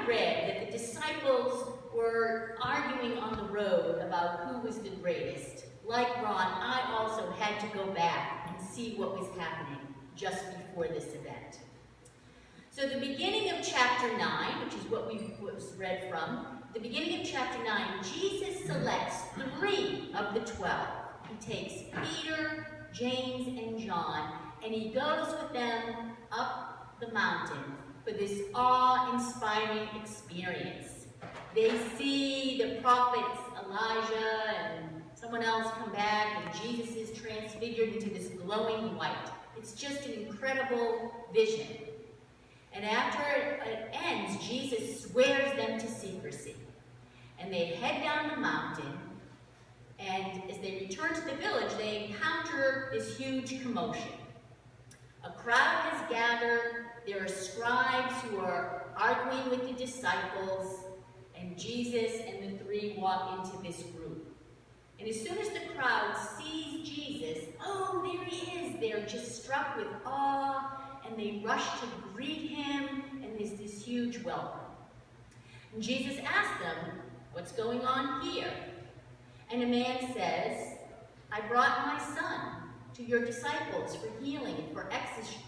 I read that the disciples were arguing on the road about who was the greatest, like Ron, I also had to go back and see what was happening just before this event. So the beginning of chapter 9, which is what we was read from, the beginning of chapter 9, Jesus selects 3 of the 12. He takes Peter, James, and John, and he goes with them up the mountain for this awe-inspiring experience. They see the prophets Elijah and someone else come back, and Jesus is transfigured into this glowing white. It's just an incredible vision. And after it ends, Jesus swears them to secrecy. And they head down the mountain, and as they return to the village, they encounter this huge commotion. A crowd has gathered. There are scribes who are arguing with the disciples, and Jesus and the 3 walk into this group. And as soon as the crowd sees Jesus, oh, there he is, they're just struck with awe, and they rush to greet him, and there's this huge welcome. And Jesus asks them, what's going on here? And a man says, I brought my son to your disciples for healing and for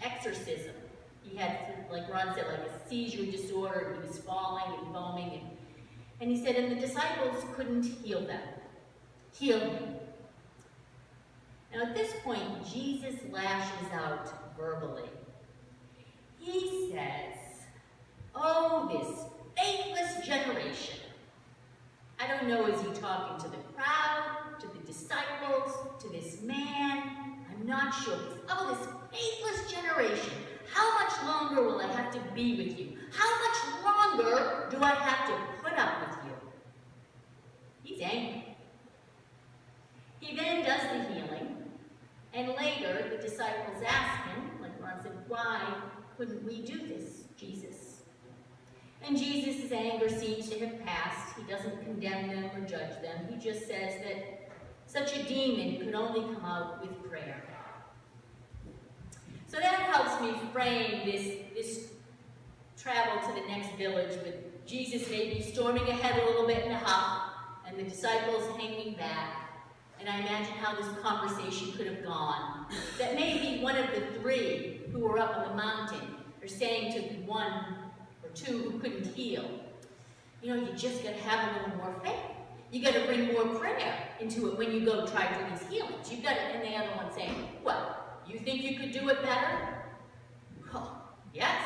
exorcism. He had, like Ron said, like a seizure disorder. He was falling and foaming. And he said, and the disciples couldn't heal him. Now at this point, Jesus lashes out verbally. He says, oh, this faithless generation. I don't know, is he talking to the crowd, to the disciples, to this man? I'm not sure. Oh, this faithless generation. How much longer will I have to be with you? How much longer do I have to put up with you? He's angry. He then does the healing, and later the disciples ask him, like Ron said, why couldn't we do this, Jesus? And Jesus' anger seems to have passed. He doesn't condemn them or judge them. He just says that such a demon could only come out with prayer. So that helps me frame this travel to the next village with Jesus maybe storming ahead a little bit in a huff and the disciples hanging back. And I imagine how this conversation could have gone. That maybe one of the 3 who were up on the mountain are saying to the 1 or 2 who couldn't heal, you know, you just got to have a little more faith. You got to bring more prayer into it when you go try to do these healings. You've got to, and the other one saying, well, you think you could do it better? Oh, yes,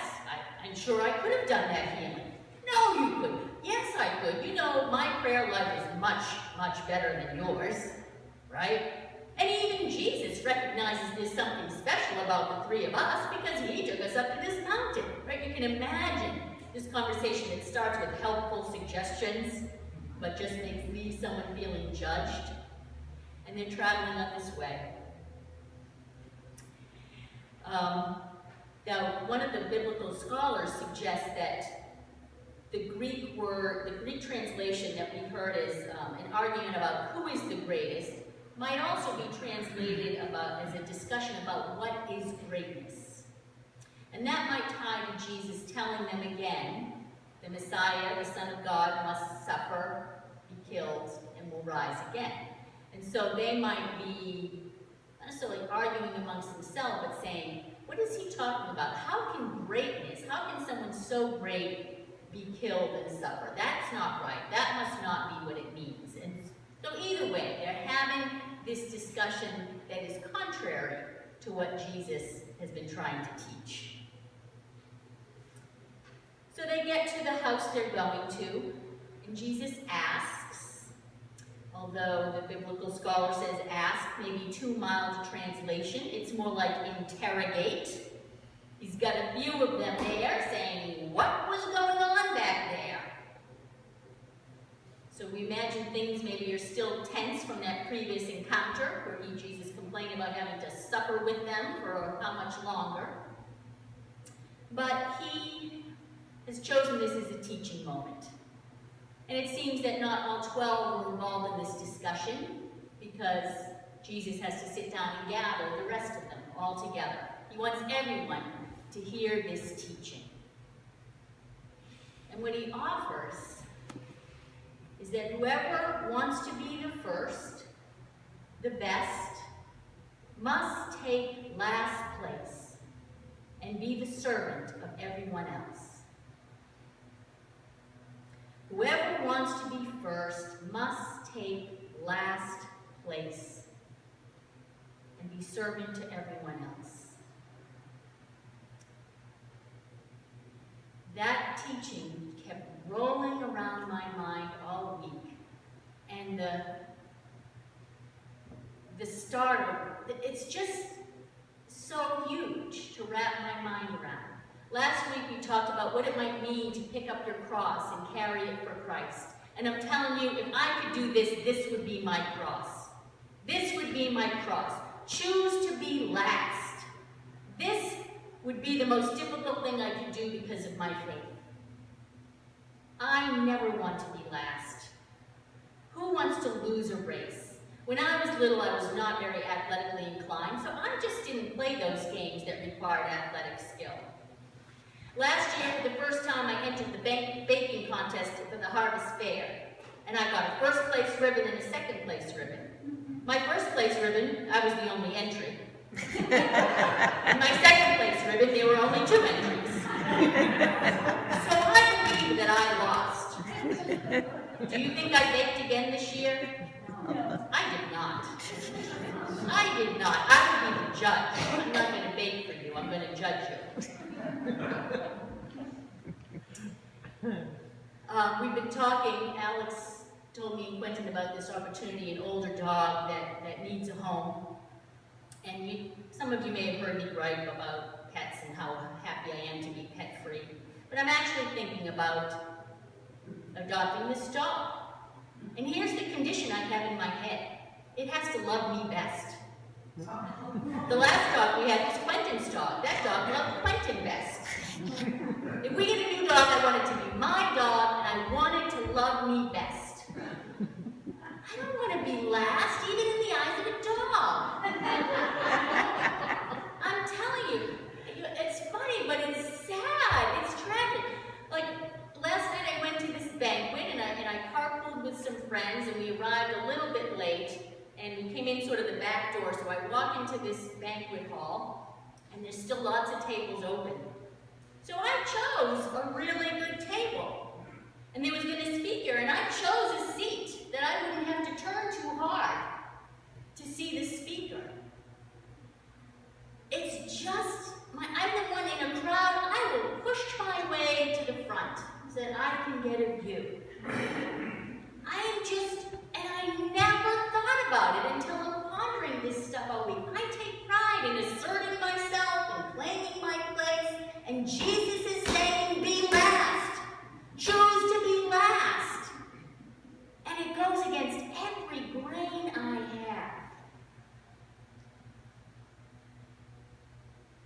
I'm sure I could have done that healing. No, you couldn't. Yes, I could. You know, my prayer life is much, much better than yours, right? And even Jesus recognizes there's something special about the 3 of us because he took us up to this mountain, right? You can imagine this conversation that starts with helpful suggestions, but just leaves someone feeling judged. And they're traveling on this way. Now, one of the biblical scholars suggests that the Greek translation that we heard as an argument about who is the greatest might also be translated as a discussion about what is greatness. And that might tie to Jesus telling them again, the Messiah, the Son of God, must suffer, be killed, and will rise again. And so they might be not necessarily arguing amongst themselves, but saying, what is he talking about? How can greatness, how can someone so great be killed and suffer? That's not right. That must not be what it means. And so either way, they're having this discussion that is contrary to what Jesus has been trying to teach. So they get to the house they're going to, and Jesus asks, although the biblical scholar says ask, maybe too mild a translation, it's more like interrogate. He's got a few of them there saying, what was going on back there? So we imagine things maybe are still tense from that previous encounter where Jesus complained about having to suffer with them for how much longer. But he has chosen this as a teaching moment. And it seems that not all 12 were involved in this discussion because Jesus has to sit down and gather the rest of them all together. He wants everyone to hear this teaching. And what he offers is that whoever wants to be the first, the best, must take last place and be the servant of everyone else. Whoever wants to be first must take last place and be servant to everyone else. That teaching kept rolling around my mind all week. And the starter, it's just so huge to wrap my mind around. Last week we talked about what it might mean to pick up your cross and carry it for Christ. And I'm telling you, if I could do this, this would be my cross. This would be my cross. Choose to be last. This would be the most difficult thing I could do because of my faith. I never want to be last. Who wants to lose a race? When I was little, I was not very athletically inclined, so I just didn't play those games that required athletic skill. Last year, for the first time, I entered the baking contest for the Harvest Fair, and I got a first place ribbon and a second place ribbon. My first place ribbon, I was the only entry. And my second place ribbon, there were only 2 entries. So I believe that I lost. Do you think I baked again this year? No. I did not. I did not. I would be the judge. I'm not going to bake for you. I'm going to judge you. We've been talking, Alex told me and Quentin about this opportunity, an older dog that needs a home. And some of you may have heard me gripe about pets and how happy I am to be pet-free. But I'm actually thinking about adopting this dog. And here's the condition I have in my head. It has to love me best. The last dog we had was Quentin's dog. That dog loved Quentin best. If we get a new dog, I want it to be my dog, and I want it to love me best. I don't want to be last, even in the eyes of a dog. I'm telling you, it's funny, but it's sad. It's tragic. Like, last night I went to this banquet, and I carpooled with some friends, and we arrived a little bit late, and we came in sort of the back door, so I walk into this banquet hall, and there's still lots of tables open. So I chose a really good table. And there was going to be a speaker, and I chose a seat that I wouldn't have to turn too hard to see the speaker. It's just, I'm the one in a crowd, I will push my way to the front so that I can get a view. And I never thought about it until I'm pondering this stuff all week. I take pride in asserting myself and claiming my place, and Jesus is saying, be last. Choose to be last. And it goes against every grain I have.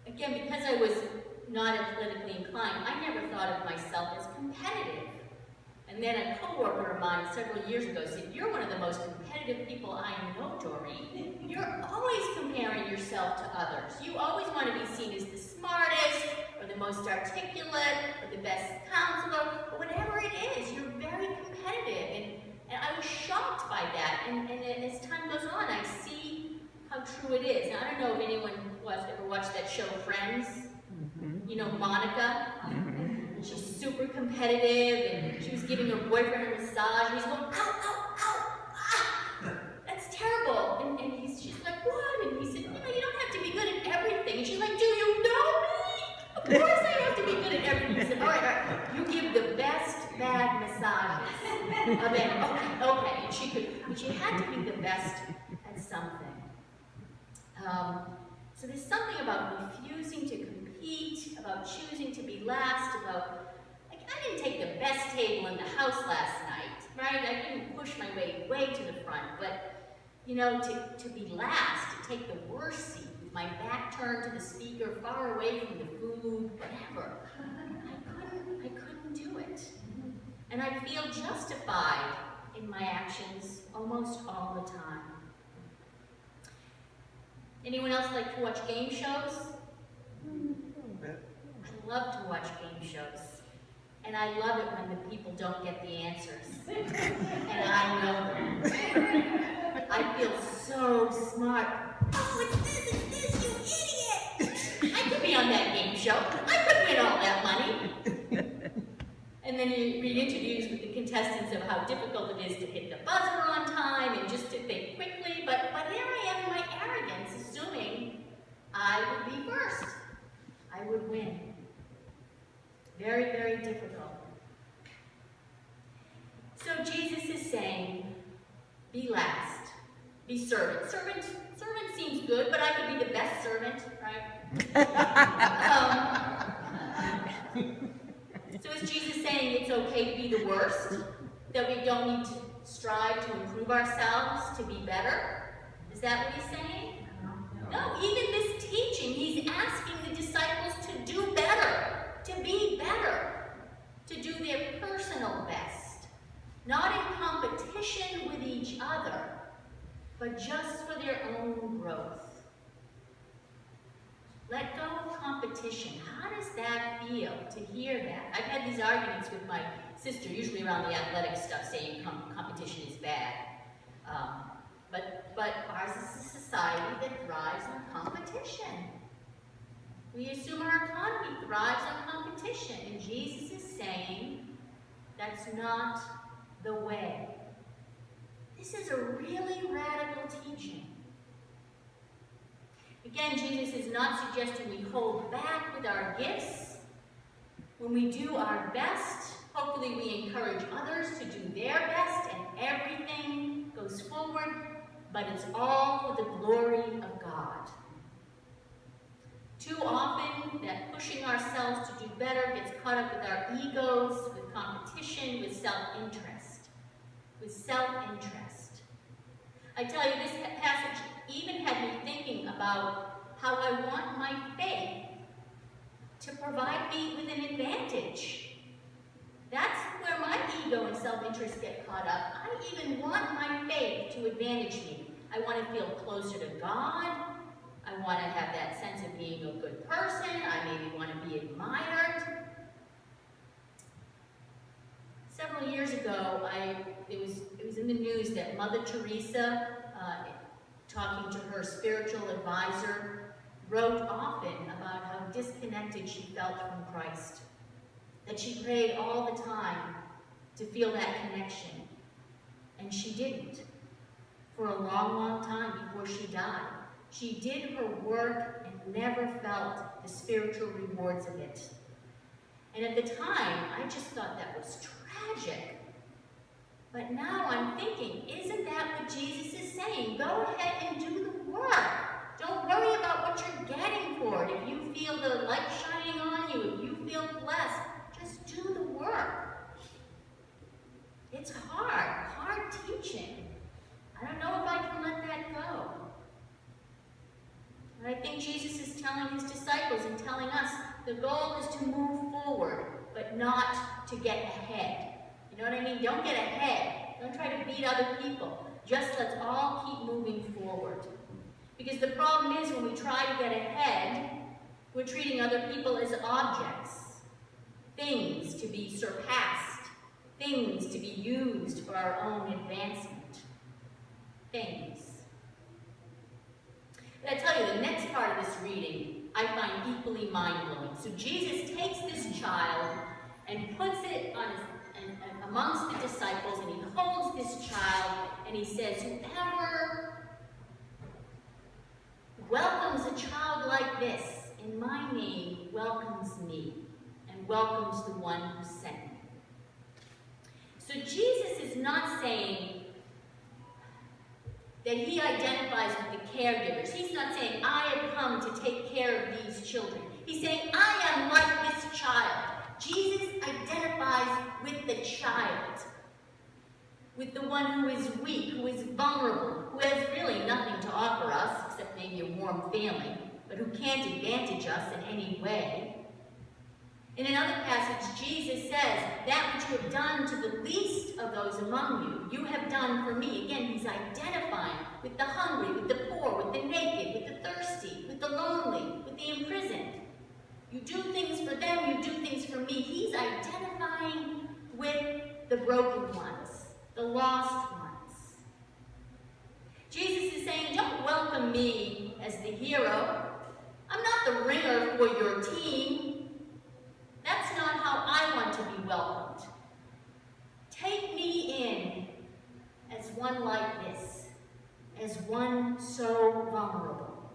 Again, because I was not athletically inclined, I never thought of myself as competitive. And then a coworker of mine several years ago said, you're one of the most competitive people I know, Doreen. You're always comparing yourself to others. You always want to be seen as the smartest, or the most articulate, or the best counselor, or whatever it is. You're very competitive. And I was shocked by that. And as time goes on, I see how true it is. Now, I don't know if anyone ever watched that show, Friends. You know, Monica. She's super competitive, and she was giving her boyfriend a massage, and he's going, ow, ow, ow, ah, that's terrible. And she's like, what? And he said, you don't have to be good at everything. And she's like, do you know me? Of course I have to be good at everything. He said, all right, you give the best bad massages of any. Okay. And she had to be the best at something. So there's something about refusing to compete, about choosing to be last, about, like, I didn't take the best table in the house last night, right? I didn't push my way to the front, but, to be last, to take the worst seat with my back turned to the speaker, far away from the food, whatever, I couldn't do it. And I feel justified in my actions almost all the time. Anyone else like to watch game shows? I love to watch game shows. And I love it when the people don't get the answers. And I know them. I feel so smart. Oh, it's this, you idiot! I could be on that game show. I could win all that money. And then you read interviews with the contestants of how difficult it is to hit the buzzer on time and just to think quickly. But here I am in my arrogance, assuming I would be first. I would win. Very, very difficult. So Jesus is saying, be last, be servant. Servant seems good, but I could be the best servant, right? So is Jesus saying it's okay to be the worst? That we don't need to strive to improve ourselves, to be better? Is that what he's saying? No, even this teaching, he's asking the disciples to do better, to be better, to do their personal best. Not in competition with each other, but just for their own growth. Let go of competition. How does that feel to hear that? I've had these arguments with my sister, usually around the athletic stuff, saying competition is bad. But ours is a society that thrives on competition. We assume our economy thrives on competition, and Jesus is saying that's not the way. This is a really radical teaching. Again, Jesus is not suggesting we hold back with our gifts. When we do our best, hopefully we encourage others to do their best and everything goes forward, but it's all for the glory of God. Too often, that pushing ourselves to do better gets caught up with our egos, with competition, with self-interest. I tell you, this passage even had me thinking about how I want my faith to provide me with an advantage. That's where my ego and self-interest get caught up. I even want my faith to advantage me. I want to feel closer to God. I want to have that sense of being a good person. I maybe want to be admired. Several years ago, it was in the news that Mother Teresa, talking to her spiritual advisor, wrote often about how disconnected she felt from Christ. That she prayed all the time to feel that connection. And she didn't. For a long, long time before she died. She did her work and never felt the spiritual rewards of it. And at the time, I just thought that was tragic. But now I'm thinking, isn't that what Jesus is saying? Go ahead and do the work. Don't worry about what you're getting for it. If you feel the light shining on you, if you feel blessed, just do the work. It's hard teaching. I don't know if I can let that go. But I think Jesus is telling his disciples and telling us the goal is to move forward, but not to get ahead. You know what I mean? Don't get ahead. Don't try to beat other people. Just let's all keep moving forward. Because the problem is when we try to get ahead, we're treating other people as objects, things to be surpassed, things to be used for our own advancement. Things. But I tell you, the next part of this reading I find equally mind-blowing. So Jesus takes this child and puts it on amongst the disciples, and he holds this child, and he says, whoever welcomes a child like this in my name welcomes me and welcomes the one who sent me. So Jesus is not saying that he identifies with the caregivers. He's not saying, I have come to take care of these children. He's saying, I am like this child. Jesus identifies with the child, with the one who is weak, who is vulnerable, who has really nothing to offer us, except maybe a warm family, but who can't advantage us in any way. In another passage, Jesus says, that which you have done to the least of those among you, you have done for me. Again, he's identifying with the hungry, with the poor, with the naked, with the thirsty, with the lonely, with the imprisoned. You do things for them, you do things for me. He's identifying with the broken ones, the lost ones. Jesus is saying, don't welcome me as the hero. I'm not the ringer for your team. That's not how I want to be welcomed. Take me in as one like this, as one so vulnerable.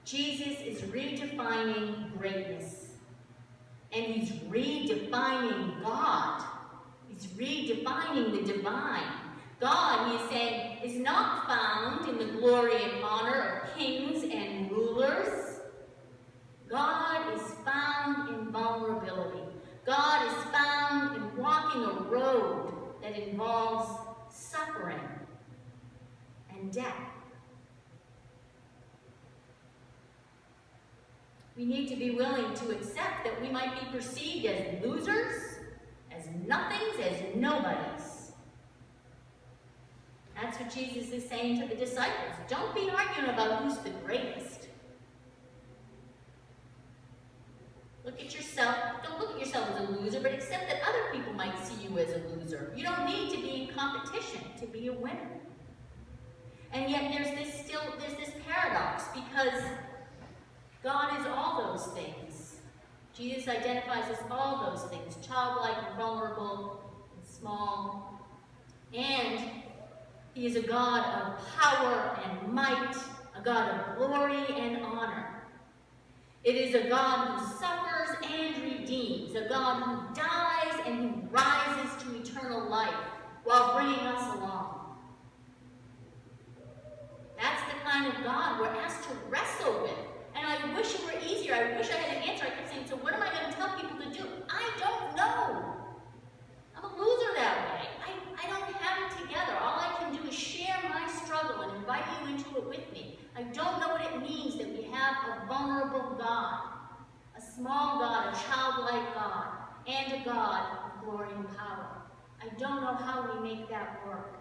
Jesus is redefining greatness, and he's redefining God. He's redefining the divine. God, he is saying, is not found in the glory and honor of kings and rulers. God is found in vulnerability. God is found in walking a road that involves suffering and death. We need to be willing to accept that we might be perceived as losers, as nothings, as nobodies. That's what Jesus is saying to the disciples. Don't be arguing about who's the greatest. Look at yourself. Don't look at yourself as a loser, but accept that other people might see you as a loser. You don't need to be in competition to be a winner. And yet there's this paradox, because God is all those things. Jesus identifies as all those things, childlike and vulnerable and small. And he is a God of power and might, a God of glory and honor. It is a God who suffers and redeems, a God who dies and who rises to eternal life while bringing us along. That's the kind of God we're asked to wrestle with. And I wish it were easier. I wish I had an answer. I kept saying, so what am I going to tell people to do? I don't know. I'm a loser that way. I don't have it together. All I can do is share my struggle and invite you into it with me. I don't know what it means that we have a vulnerable God, a small God, a childlike God, and a God of glory and power. I don't know how we make that work.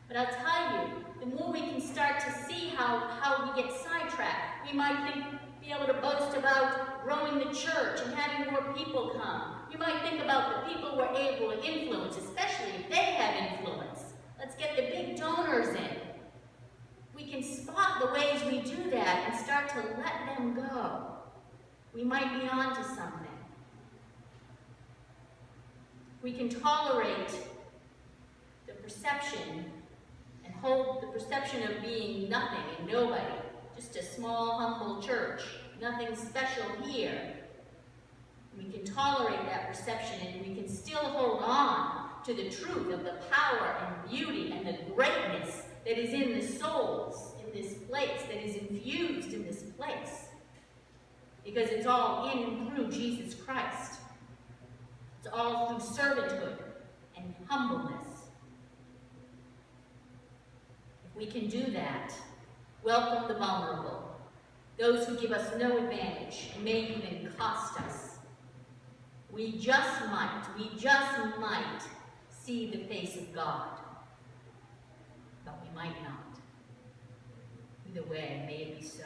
But I'll tell you, the more we can start to see how we get sidetracked, we might be able to boast about growing the church and having more people come. We might think about the people we're able to influence, especially if they have influence. Let's get the big donors in. We can spot the ways we do that and start to let them go. We might be onto something. We can tolerate the perception and hold the perception of being nothing and nobody, just a small, humble church, nothing special here. We can tolerate that perception, and we can still hold on to the truth of the power and beauty and the greatness that is in the souls in this place, that is infused in this place. Because it's all in and through Jesus Christ. It's all through servanthood and humbleness. If we can do that, welcome the vulnerable, those who give us no advantage and may even cost us. We just might see the face of God, but we might not. Either way, may it be so.